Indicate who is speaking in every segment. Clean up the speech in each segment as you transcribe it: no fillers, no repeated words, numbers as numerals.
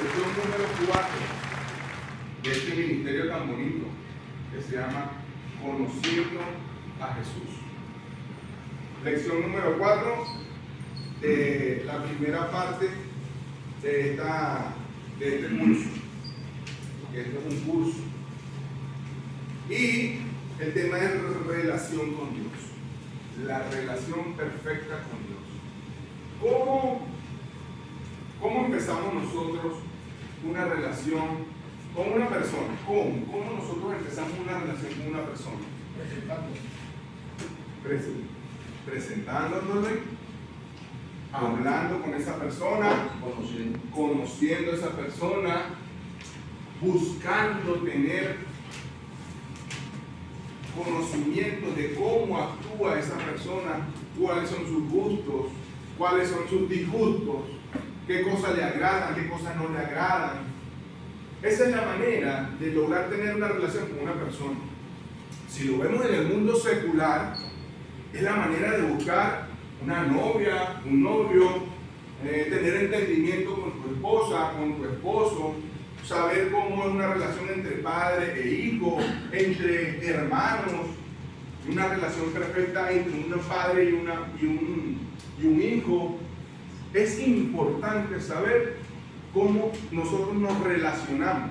Speaker 1: lección número 4 de este ministerio tan bonito que se llama Conociendo a Jesús. Lección número 4 de la primera parte de este curso, que esto es un curso. Y el tema es relación con Dios, la relación perfecta con Dios. ¿Cómo empezamos nosotros una relación con una persona? ¿Cómo nosotros empezamos una relación con una persona? Presentándole, hablando con esa persona, conociendo a esa persona, buscando tener conocimiento de cómo actúa esa persona, cuáles son sus gustos, cuáles son sus disgustos, qué cosas le agradan, qué cosas no le agradan. Esa es la manera de lograr tener una relación con una persona. Si lo vemos en el mundo secular, es la manera de buscar una novia, un novio, tener entendimiento con tu esposa, con tu esposo, saber cómo es una relación entre padre e hijo, entre hermanos, una relación perfecta entre un padre y un hijo. Es importante saber cómo nosotros nos relacionamos.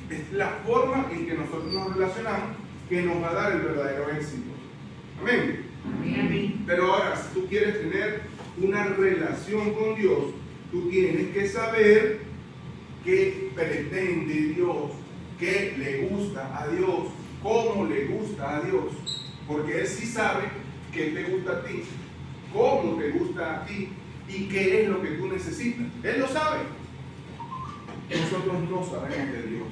Speaker 1: Es la forma en que nosotros nos relacionamos que nos va a dar el verdadero éxito. Amén.
Speaker 2: Amén.
Speaker 1: Pero ahora, si tú quieres tener una relación con Dios, tú tienes que saber qué pretende Dios, qué le gusta a Dios, cómo le gusta a Dios. Porque Él sí sabe qué te gusta a ti, cómo te gusta a ti y qué es lo que tú necesitas. Él lo sabe. Nosotros no sabemos de Dios.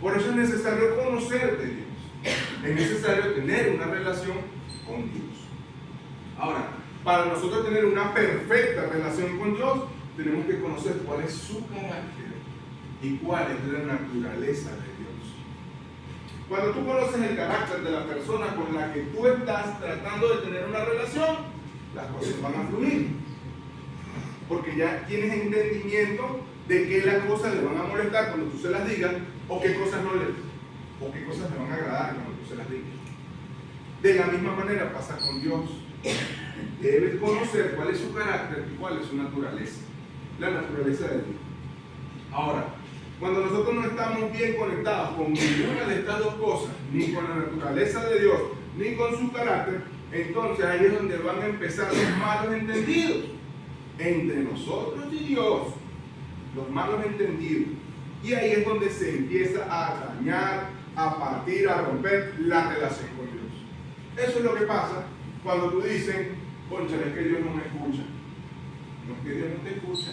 Speaker 1: Por eso es necesario conocer de Dios. Es necesario tener una relación con Dios. Ahora, para nosotros tener una perfecta relación con Dios, tenemos que conocer cuál es su carácter y cuál es la naturaleza de Dios. Cuando tú conoces el carácter de la persona con la que tú estás tratando de tener una relación, las cosas van a fluir. Porque ya tienes entendimiento de qué las cosas le van a molestar cuando tú se las digas o qué cosas le van a agradar cuando tú se las digas. De la misma manera pasa con Dios. Debes conocer cuál es su carácter y cuál es su naturaleza. La naturaleza de Dios. Ahora, cuando nosotros no estamos bien conectados con ninguna de estas dos cosas, ni con la naturaleza de Dios, ni con su carácter, entonces ahí es donde van a empezar los malos entendidos entre nosotros y Dios. Los malos entendidos. Y ahí es donde se empieza a dañar, a partir, a romper la relación con Dios. Eso es lo que pasa cuando tú dices, cónchale, es que Dios no me escucha. No es que Dios no te escucha.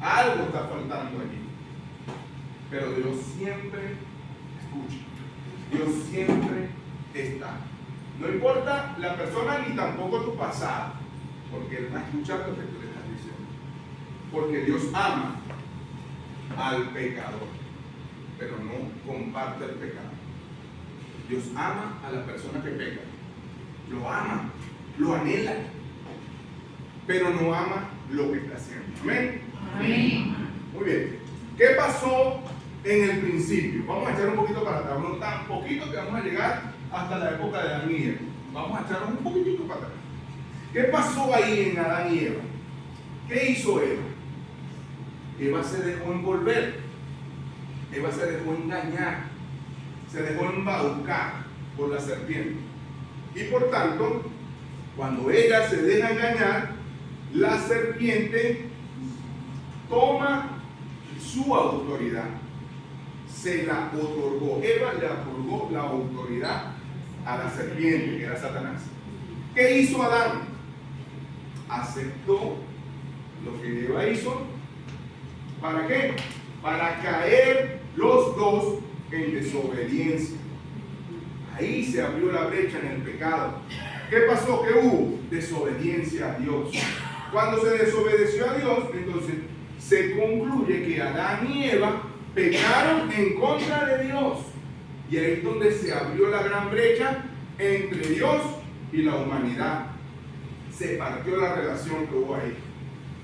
Speaker 1: Algo está faltando allí. Pero Dios siempre escucha. Dios siempre está. No importa la persona ni tampoco tu pasado, porque Él va a escuchar lo que tú le estás diciendo. Porque Dios ama al pecador, pero no comparte el pecado. Dios ama a la persona que peca. Lo ama, lo anhela, pero no ama lo que está haciendo. Amén.
Speaker 2: Amén.
Speaker 1: Muy bien. ¿Qué pasó en el principio? Vamos a echar un poquito para atrás, no tan poquito que vamos a llegar hasta la época de Adán y Eva. Vamos a echarnos un poquitito para atrás. ¿Qué pasó ahí en Adán y Eva? ¿Qué hizo Eva? Eva se dejó envolver, Eva se dejó engañar, se dejó embaucar por la serpiente. Y por tanto, cuando ella se deja engañar, la serpiente toma su autoridad, se la otorgó. Eva le otorgó la autoridad a la serpiente, que era Satanás. ¿Qué hizo Adán? Aceptó lo que Eva hizo. ¿Para qué? Para caer los dos en desobediencia. Ahí se abrió la brecha en el pecado. ¿Qué pasó? ¿Qué hubo? Desobediencia a Dios. Cuando se desobedeció a Dios, entonces se concluye que Adán y Eva pecaron en contra de Dios. Y ahí es donde se abrió la gran brecha entre Dios y la humanidad. Se partió la relación que hubo ahí.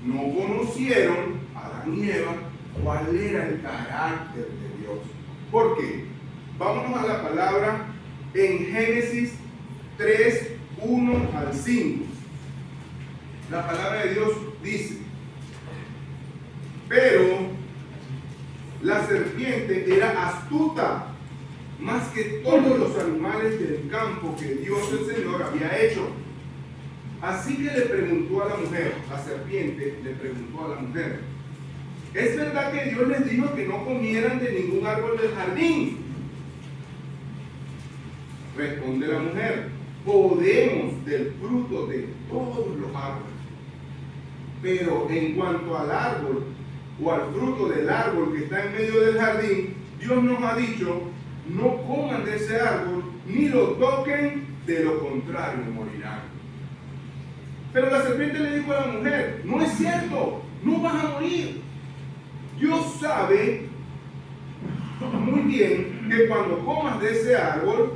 Speaker 1: no conocieron, Adán y Eva, cuál era el carácter de Dios. ¿Por qué? Vámonos a la palabra en Génesis 3, 1 al 5. La palabra de Dios dice: pero la serpiente era astuta más que todos los animales del campo que Dios el Señor había hecho. Así que le preguntó a la mujer, la serpiente le preguntó a la mujer: ¿es verdad que Dios les dijo que no comieran de ningún árbol del jardín? Responde la mujer: podemos del fruto de todos los árboles, pero en cuanto al árbol o al fruto del árbol que está en medio del jardín, Dios nos ha dicho: no coman de ese árbol ni lo toquen, de lo contrario morirán. Pero la serpiente le dijo a la mujer: no es cierto, no vas a morir. Dios sabe muy bien que cuando comas de ese árbol,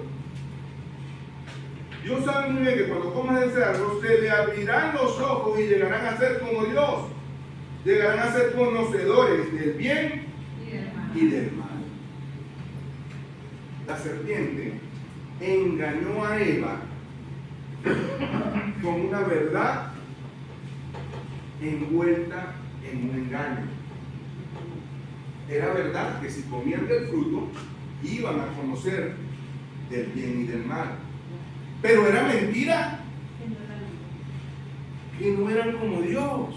Speaker 1: Dios sabe muy bien que cuando comas de ese árbol se le abrirán los ojos y llegarán a ser como Dios. Llegarán a ser conocedores del bien y del mal. La serpiente engañó a Eva con una verdad envuelta en un engaño. Era verdad que si comían del fruto iban a conocer del bien y del mal. Pero era mentira que no eran como Dios.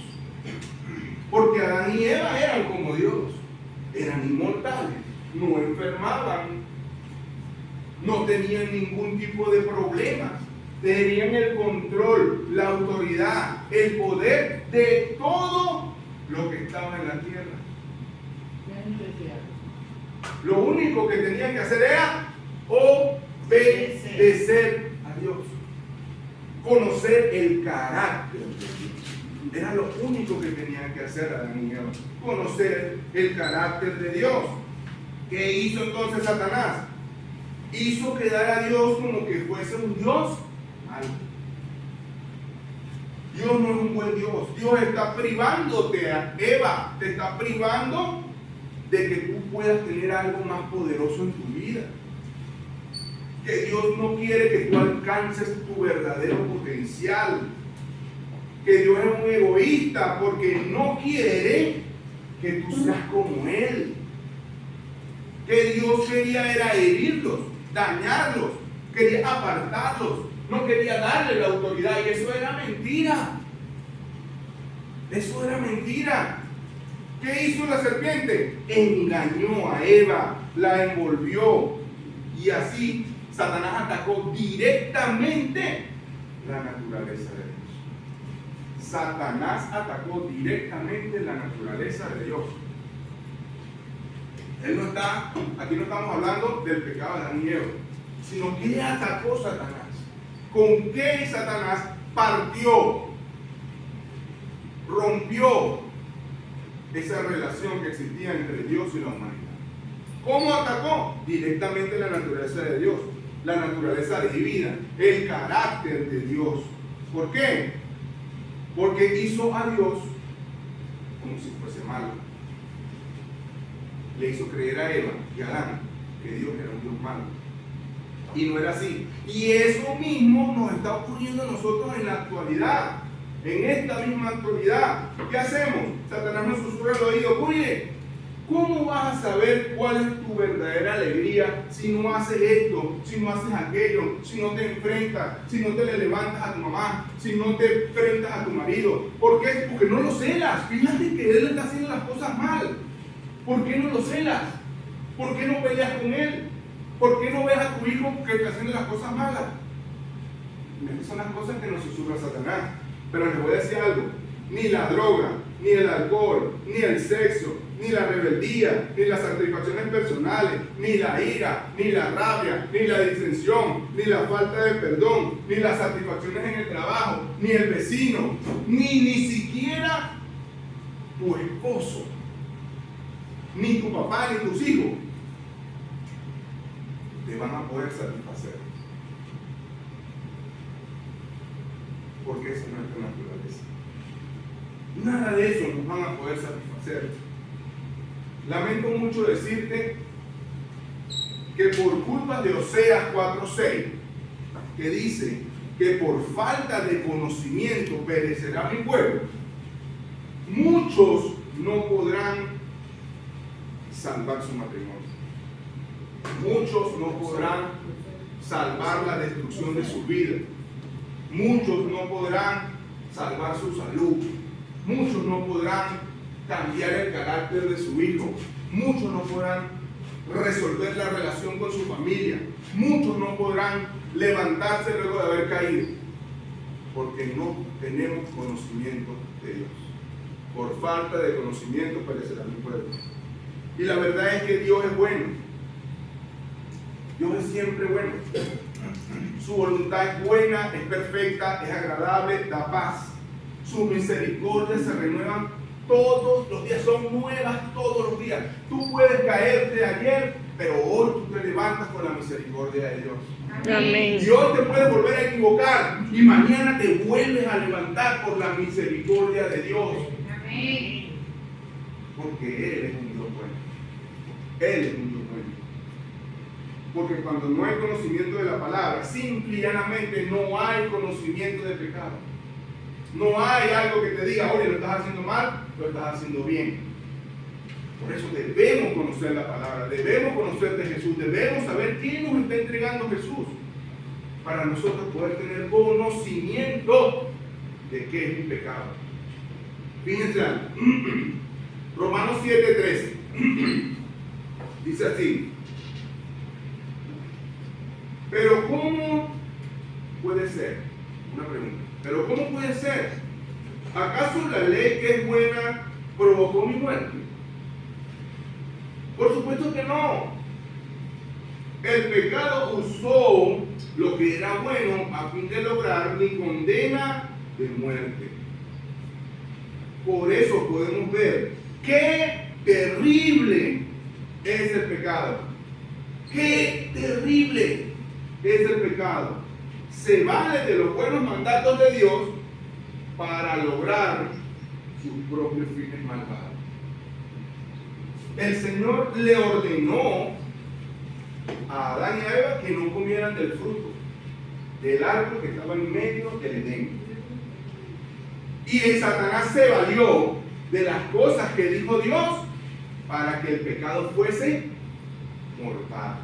Speaker 1: Porque Adán y Eva eran como Dios. Eran inmortales, no enfermaban, no tenían ningún tipo de problemas. Tenían el control, la autoridad, el poder de todo lo que estaba en la tierra. Lo único que tenían que hacer era obedecer a Dios, conocer el carácter de Dios. Era lo único que tenían que hacer Adán y Eva, conocer el carácter de Dios. ¿Qué hizo entonces Satanás? Hizo quedar a Dios como que fuese un Dios malo. Dios no es un buen Dios. Dios está privándote, Eva, te está privando de que tú puedas tener algo más poderoso en tu vida. Que Dios no quiere que tú alcances tu verdadero potencial. Que Dios es un egoísta porque no quiere que tú seas como Él. Que Dios quería era herirlos, dañarlos, quería apartarlos, no quería darle la autoridad, y eso era mentira. Eso era mentira. ¿Qué hizo la serpiente? Engañó a Eva, la envolvió, y así Satanás atacó directamente la naturaleza de Dios. Satanás atacó directamente la naturaleza de Dios. Aquí no estamos hablando del pecado de Adán y Eva, sino que le atacó Satanás. ¿Con qué Satanás partió, rompió esa relación que existía entre Dios y la humanidad? ¿Cómo atacó? Directamente la naturaleza de Dios, la naturaleza divina, el carácter de Dios. ¿Por qué? Porque hizo a Dios como si fuese malo. Le hizo creer a Eva y a Adán que Dios era un Dios malo. Y no era así. Y eso mismo nos está ocurriendo a nosotros en la actualidad. En esta misma actualidad. ¿Qué hacemos? Satanás nos susurra al oído: oye, ¿cómo vas a saber cuál es tu verdadera alegría si no haces esto, si no haces aquello, si no te enfrentas, si no te le levantas a tu mamá, si no te enfrentas a tu marido? ¿Por qué? Porque no lo celas. Fíjate que él está haciendo las cosas mal. ¿Por qué no lo celas? ¿Por qué no peleas con él? ¿Por qué no ves a tu hijo que está haciendo las cosas malas? Estas son las cosas que nos susurra Satanás. Pero les voy a decir algo: ni la droga, ni el alcohol, ni el sexo, ni la rebeldía, ni las satisfacciones personales, ni la ira, ni la rabia, ni la disensión, ni la falta de perdón, ni las satisfacciones en el trabajo, ni el vecino, ni siquiera tu esposo, ni tu papá, ni tus hijos te van a poder satisfacer. Porque esa es nuestra naturaleza. Nada de eso nos van a poder satisfacer. Lamento mucho decirte que por culpa de Oseas 4:6, que dice que por falta de conocimiento perecerá mi pueblo, muchos no podrán salvar su matrimonio. Muchos no podrán salvar la destrucción de su vida. Muchos no podrán salvar su salud. Muchos no podrán cambiar el carácter de su hijo. Muchos no podrán resolver la relación con su familia. Muchos no podrán levantarse luego de haber caído, porque no tenemos conocimiento de Dios. Por falta de conocimiento perecerá mi pueblo. Y la verdad es que Dios es bueno. Dios es siempre bueno. Su voluntad es buena, es perfecta, es agradable, da paz. Sus misericordias se renuevan todos los días, son nuevas todos los días. Tú puedes caerte ayer, pero hoy tú te levantas con la misericordia de Dios.
Speaker 2: Amén.
Speaker 1: Y hoy te puedes volver a equivocar y mañana te vuelves a levantar por la misericordia de Dios.
Speaker 3: Amén.
Speaker 1: Porque Él es un Dios bueno. Él es un Dios bueno. Porque cuando no hay conocimiento de la palabra, simple y llanamente no hay conocimiento de pecado. No hay algo que te diga, oye, lo estás haciendo mal, lo estás haciendo bien. Por eso debemos conocer la palabra, debemos conocer de Jesús, debemos saber qué nos está entregando Jesús, para nosotros poder tener conocimiento de qué es mi pecado. Fíjense algo. Romanos 7:13 dice así: pero ¿cómo puede ser? Una pregunta. ¿Pero cómo puede ser? ¿Acaso la ley que es buena provocó mi muerte? Por supuesto que no. El pecado usó lo que era bueno a fin de lograr mi condena de muerte. Por eso podemos ver qué terrible es el pecado. Qué terrible es el pecado. Se vale de los buenos mandatos de Dios para lograr sus propios fines malvados. El Señor le ordenó a Adán y a Eva que no comieran del fruto del árbol que estaba en medio del Edén. Y el Satanás se valió de las cosas que dijo Dios para que el pecado fuese mortal.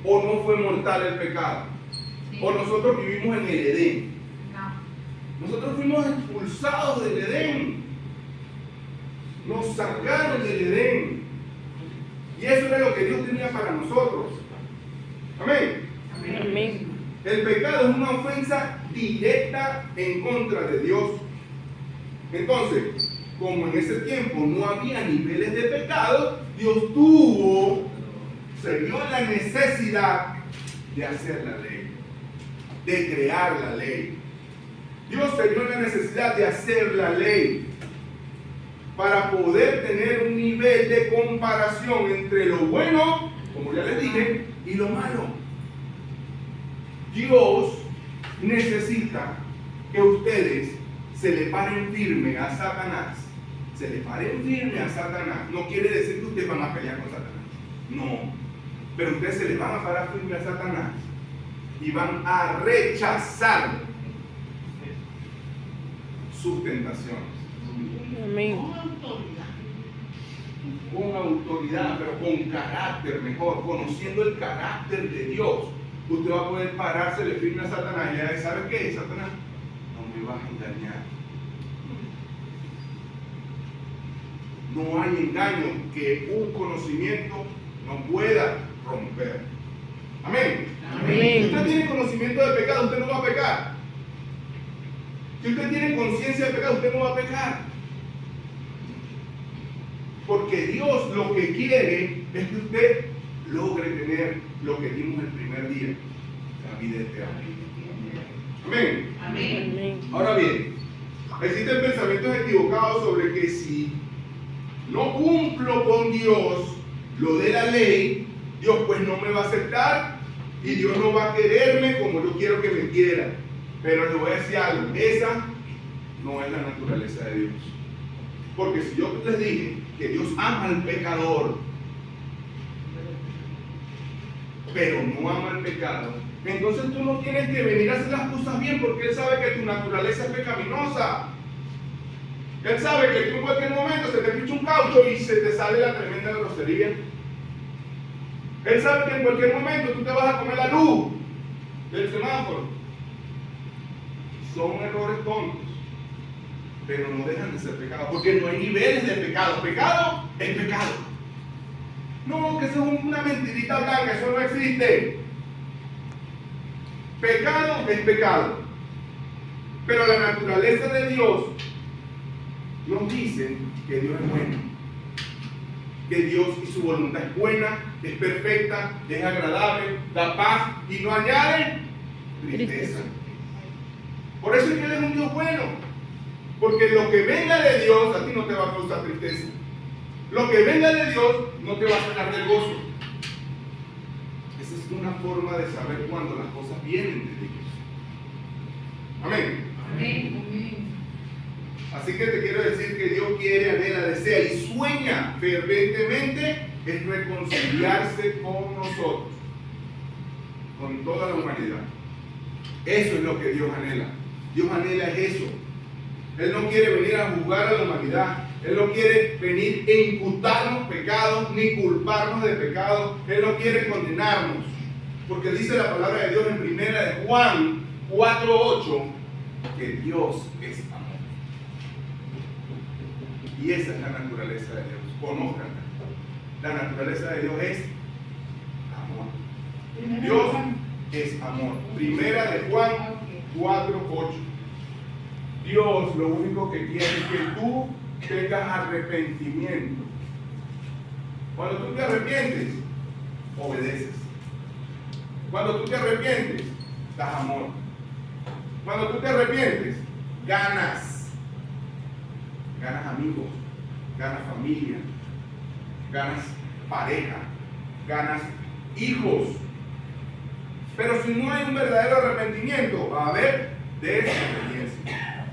Speaker 1: ¿O no fue mortal el pecado?
Speaker 3: Sí.
Speaker 1: ¿O nosotros vivimos en el Edén?
Speaker 3: No.
Speaker 1: Nosotros fuimos expulsados del Edén. Nos sacaron del Edén. Y eso era lo que Dios tenía para nosotros. Amén.
Speaker 2: Amén.
Speaker 1: El pecado es una ofensa directa en contra de Dios. Entonces, como en ese tiempo no había niveles de pecado, Dios se vio la necesidad de hacer la ley, de crear la ley. Dios se vio la necesidad de hacer la ley para poder tener un nivel de comparación entre lo bueno, como ya les dije, y lo malo. Dios necesita que ustedes se le paren firme a Satanás. Se le paren firme a Satanás. No quiere decir que ustedes van a pelear con Satanás. No. Pero ustedes se le van a parar firme a Satanás y van a rechazar sus tentaciones.
Speaker 2: Amén.
Speaker 1: Con autoridad, pero con carácter mejor, conociendo el carácter de Dios. Usted va a poder parársele firme a Satanás y le va a decir, ¿sabe qué, Satanás? No me vas a engañar. No hay engaño que un conocimiento no pueda romper. Amén.
Speaker 2: Amén.
Speaker 1: Si usted tiene conocimiento del pecado, usted no va a pecar. Si usted tiene conciencia del pecado, usted no va a pecar. Porque Dios lo que quiere es que usted logre tener lo que dimos el primer día, la vida eterna. Amén.
Speaker 3: Amén.
Speaker 2: Amén.
Speaker 1: Ahora bien, existen pensamientos equivocados sobre que si no cumplo con Dios lo de la ley, Dios pues no me va a aceptar y Dios no va a quererme como yo quiero que me quiera. Pero le voy a decir algo, esa no es la naturaleza de Dios. Porque si yo les dije que Dios ama al pecador, pero no ama el pecado, entonces tú no tienes que venir a hacer las cosas bien, porque Él sabe que tu naturaleza es pecaminosa. Él sabe que tú en cualquier momento se te picha un caucho y se te sale la tremenda grosería. Él sabe que en cualquier momento tú te vas a comer la luz del semáforo. Son errores tontos, pero no dejan de ser pecados, porque no hay niveles de pecado. Pecado es pecado. No, que eso es una mentirita blanca, eso no existe. Pecado es pecado. Pero la naturaleza de Dios nos dice que Dios es bueno, que Dios y su voluntad es buena, es perfecta, es agradable, da paz y no añade tristeza. Por eso es que Él es un Dios bueno, porque lo que venga de Dios a ti no te va a causar tristeza. Lo que venga de Dios no te va a sacar del gozo. Esa es una forma de saber cuando las cosas vienen de Dios. Amén.
Speaker 3: Amén.
Speaker 1: Así que te quiero decir que Dios quiere, anhela, desea y sueña fervientemente en reconciliarse con nosotros, con toda la humanidad. Eso es lo que Dios anhela. Dios anhela es eso. Él no quiere venir a juzgar a la humanidad. Él no quiere venir e imputarnos pecados ni culparnos de pecados. Él no quiere condenarnos. Porque dice la palabra de Dios en primera de Juan 4:8 que Dios es amor. Y esa es la naturaleza de Dios. Conózcanla. La naturaleza de Dios es amor. Dios es amor. Primera de Juan 4:8. Dios lo único que quiere es que tú tengas arrepentimiento. Cuando tú te arrepientes, obedeces. Cuando tú te arrepientes, das amor. Cuando tú te arrepientes, ganas. Ganas amigos, ganas familia, ganas pareja, ganas hijos. Pero si no hay un verdadero arrepentimiento, va a haber desobediencia.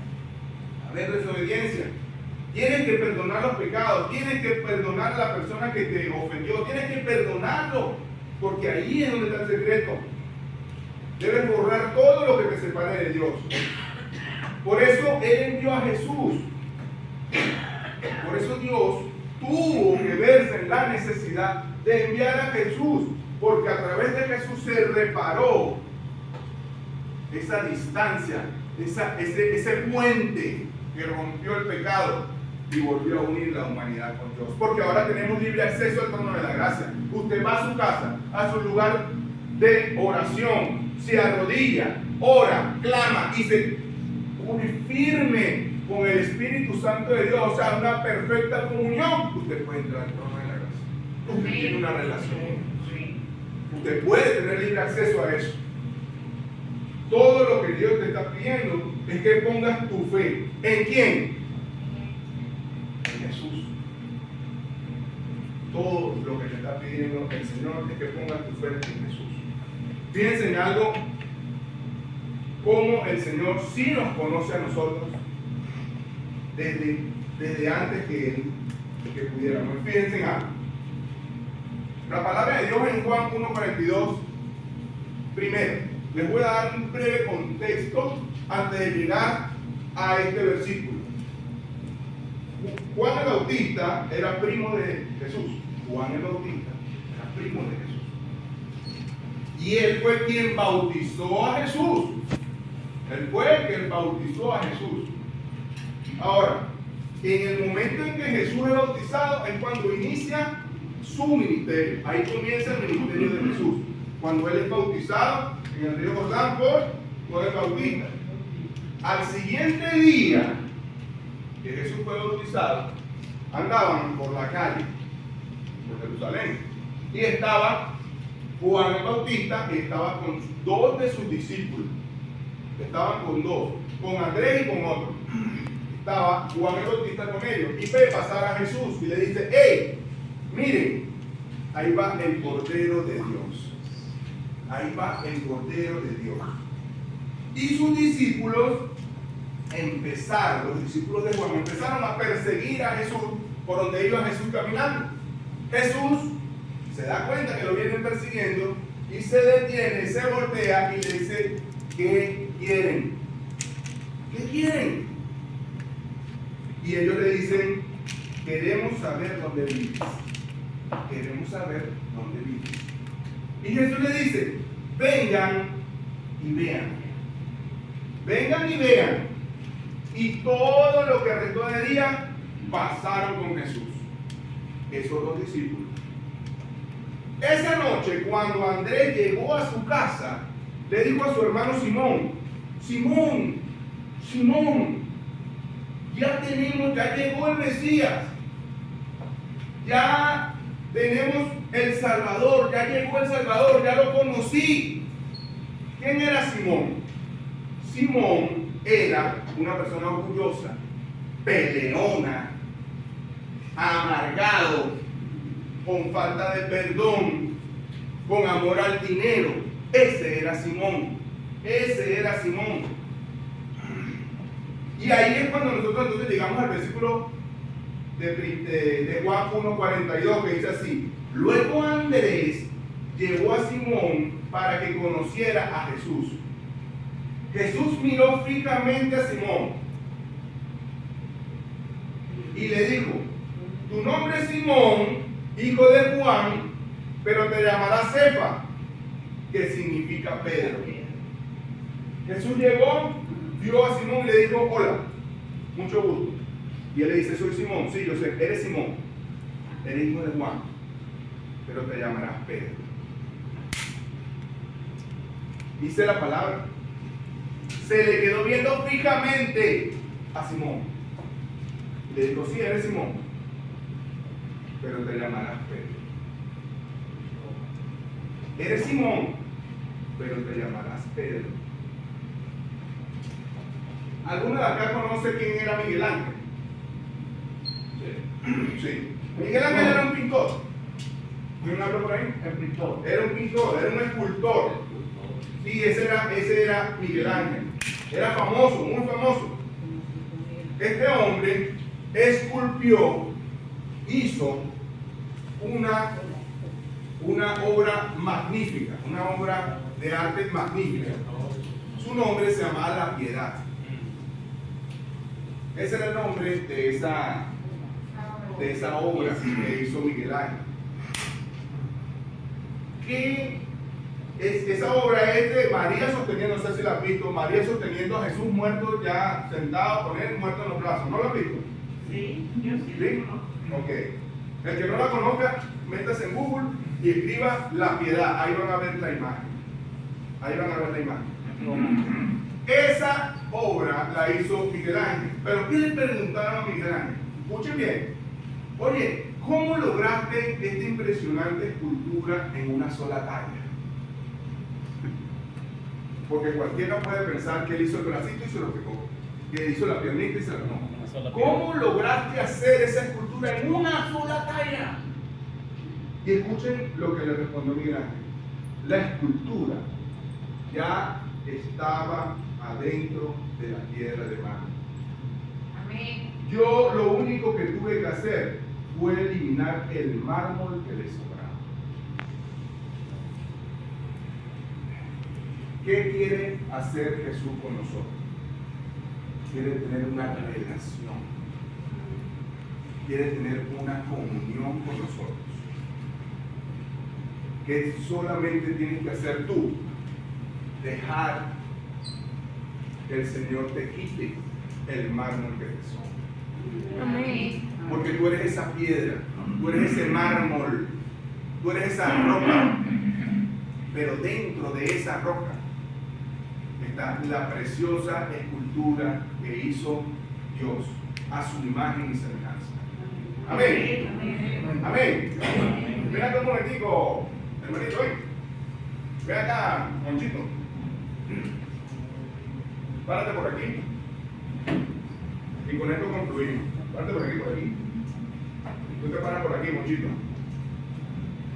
Speaker 1: Va a haber desobediencia. Tienes que perdonar los pecados, tienes que perdonar a la persona que te ofendió, tienes que perdonarlo, porque ahí es donde está el secreto. Debes borrar todo lo que te separe de Dios. Por eso Él envió a Jesús. Por eso Dios tuvo que verse en la necesidad de enviar a Jesús, porque a través de Jesús se reparó esa distancia, ese puente que rompió el pecado y volvió a unir la humanidad con Dios. Porque ahora tenemos libre acceso al trono de la gracia. Usted va a su casa, a su lugar de oración, se arrodilla, ora, clama y se pone firme con el Espíritu Santo de Dios, o sea, una perfecta comunión. Usted puede entrar al trono de la gracia. Usted tiene una relación. Usted puede tener libre acceso a eso. Todo lo que Dios te está pidiendo es que pongas tu fe. ¿En quién? En Jesús. Todo lo que te está pidiendo el Señor es que pongas tu fe en Jesús. Fíjense en algo, como el Señor sí nos conoce a nosotros desde antes que pudiéramos. Fíjense en algo. La palabra de Dios en Juan 1:42. Primero, les voy a dar un breve contexto antes de llegar a este versículo. Juan el Bautista era primo de Jesús. Juan el Bautista era primo de Jesús. Y él fue quien bautizó a Jesús. Él fue quien bautizó a Jesús. Ahora, en el momento en que Jesús es bautizado es cuando inicia su ministerio. Ahí comienza el ministerio de Jesús. Cuando él es bautizado en el río Jordán por Juan el Bautista. Al siguiente día que Jesús fue bautizado, andaban por la calle, por Jerusalén, y estaba Juan el Bautista, y estaba con dos de sus discípulos. Estaban con dos, con Andrés y con otro. Estaba Juan el Bautista con ellos, y ve pasar a Jesús y le dice: ¡hey! Miren, ahí va el Cordero de Dios. Ahí va el Cordero de Dios. Y sus discípulos los discípulos de Juan, empezaron a perseguir a Jesús por donde iba Jesús caminando. Jesús se da cuenta que lo vienen persiguiendo y se detiene, se voltea y le dice: ¿qué quieren? ¿Qué quieren? Y ellos le dicen: queremos saber dónde vives. Queremos saber dónde vives. Y Jesús le dice: vengan y vean. Vengan y vean. Y todo lo que restó de día pasaron con Jesús. Esos dos discípulos. Esa noche, cuando Andrés llegó a su casa, le dijo a su hermano Simón: Simón, Simón, ya llegó el Mesías. Ya tenemos el Salvador, ya llegó el Salvador, ya lo conocí. ¿Quién era Simón? Simón era una persona orgullosa, peleona, amargado, con falta de perdón, con amor al dinero. Ese era Simón. Ese era Simón. Y ahí es cuando nosotros entonces llegamos al versículo de Juan 1:42, que dice así: luego Andrés llevó a Simón para que conociera a Jesús. Jesús miró fijamente a Simón y le dijo: tu nombre es Simón, hijo de Juan, pero te llamarás Cefa, que significa Pedro. Jesús llegó, vio a Simón y le dijo: hola, mucho gusto. Y él le dice: soy Simón. Sí, yo sé, eres Simón, eres hijo de Juan, pero te llamarás Pedro. Dice la palabra: se le quedó viendo fijamente a Simón. Le dijo: sí, eres Simón, pero te llamarás Pedro. Eres Simón, pero te llamarás Pedro. ¿Alguno de acá conoce quién era Miguel Ángel? Sí. Miguel Ángel era un pintor. ¿Quién habla por ahí? El pintor. Era un pintor, era un escultor. Sí, ese era Miguel Ángel. Era famoso, muy famoso. Este hombre esculpió, hizo una obra magnífica, una obra de arte magnífica. Su nombre se llamaba La Piedad. Ese era el nombre de esa obra que hizo Miguel Ángel. Esa obra es de María sosteniendo, no sé si la has visto, María sosteniendo a Jesús muerto, ya sentado, con él muerto en los brazos. ¿No la has visto?
Speaker 3: Sí, yo sí.
Speaker 1: ¿Sí? Ok. El que no la conozca, métase en Google y escriba La Piedad. Ahí van a ver la imagen. Ahí van a ver la imagen. Esa obra la hizo Miguel Ángel. Pero ¿qué le preguntaron a Miguel Ángel? Escuchen bien. Oye, ¿cómo lograste esta impresionante escultura en una sola talla? Porque cualquiera puede pensar que él hizo el bracito y se lo pegó, que hizo la piernita y se lo pegó. ¿Cómo lograste hacer esa escultura en una sola talla? Y escuchen lo que le respondió Miguel Ángel. La escultura ya estaba adentro de la piedra de mano.
Speaker 3: Amén.
Speaker 1: Yo lo único que tuve que hacer fue eliminar el mármol que le sobraba. ¿Qué quiere hacer Jesús con nosotros? Quiere tener una relación. Quiere tener una comunión con nosotros. ¿Qué solamente tienes que hacer tú? Dejar que el Señor te quite el mármol que te sobra.
Speaker 3: Amén.
Speaker 1: Porque tú eres esa piedra, tú eres ese mármol, tú eres esa roca. Pero dentro de esa roca está la preciosa escultura que hizo Dios a su imagen y semejanza. Amén. Amén. Ven acá un momentico, hermanito, ven. Ven acá, Monchito. Párate por aquí. Y con esto concluimos. Párate por aquí, por aquí. Tú te paras por aquí, Monchito.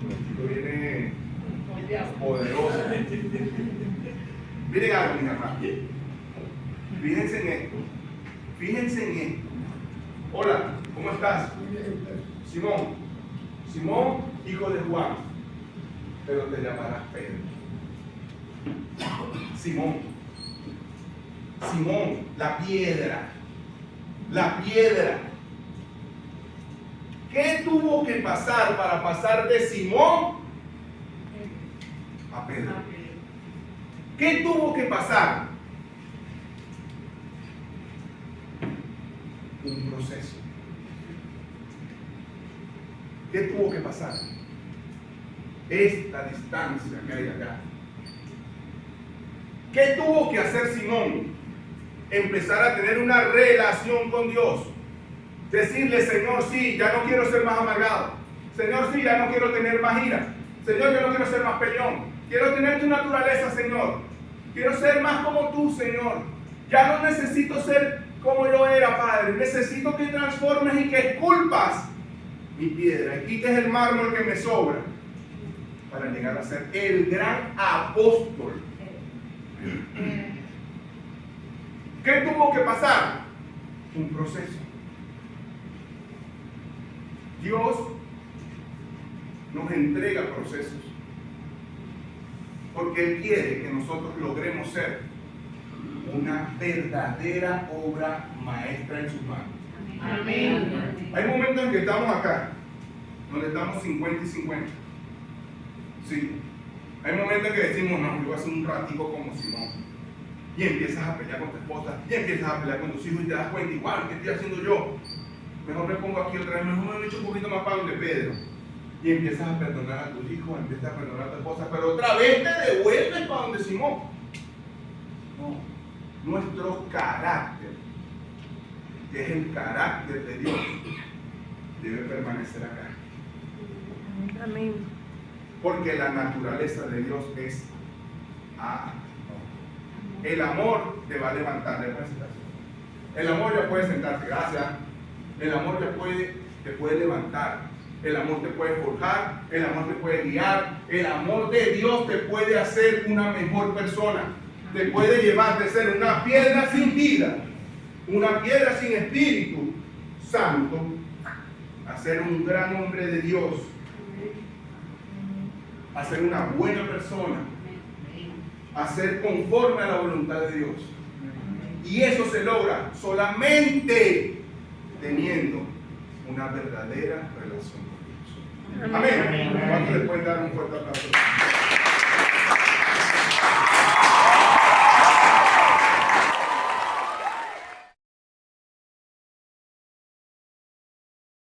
Speaker 1: Monchito viene poderoso. Miren algo, mis hermanos. Fíjense en esto. Fíjense en esto. Hola, ¿cómo estás? Simón. Simón, hijo de Juan. Pero te llamarás Pedro. Simón. Simón, la piedra. La piedra. ¿Qué tuvo que pasar para pasar de Simón a Pedro? ¿Qué tuvo que pasar? Un proceso. ¿Qué tuvo que pasar? Esta distancia que hay acá. ¿Qué tuvo que hacer Simón? Empezar a tener una relación con Dios. Decirle, Señor, sí, ya no quiero ser más amargado. Señor, sí, ya no quiero tener más ira. Señor, yo no quiero ser más peleón. Quiero tener tu naturaleza, Señor. Quiero ser más como tú, Señor. Ya no necesito ser como yo era, Padre. Necesito que transformes y que esculpas mi piedra y quites el mármol que me sobra para llegar a ser el gran apóstol. ¿Qué tuvo que pasar? Un proceso. Dios nos entrega procesos porque Él quiere que nosotros logremos ser una verdadera obra maestra en sus manos.
Speaker 3: Amén.
Speaker 1: Hay momentos en que estamos acá, donde estamos 50 y 50. Sí. Hay momentos en que decimos, no, yo voy a hacer un ratico como Simón. Y empiezas a pelear con tu esposa, y empiezas a pelear con tus hijos y te das cuenta, igual, ¿qué estoy haciendo yo? Mejor me pongo aquí otra vez, mejor me echo un poquito más para donde Pedro. Y empiezas a perdonar a tus hijos, empiezas a perdonar a tu esposa, pero otra vez te devuelves para donde Simón. No, nuestro carácter, que es el carácter de Dios, debe permanecer acá.
Speaker 2: Amén.
Speaker 1: Porque la naturaleza de Dios es amor. El amor te va a levantar de esta situación. El amor ya puede sentarte, gracias. El amor te puede levantar. El amor te puede forjar. El amor te puede guiar. El amor de Dios te puede hacer una mejor persona. Te puede llevar de ser una piedra sin vida, una piedra sin espíritu santo, a ser un gran hombre de Dios, a ser una buena persona, a ser conforme a la voluntad de Dios. Y eso se logra solamente teniendo una verdadera relación con Dios. Amén. ¿Cuánto le pueden dar un fuerte aplauso?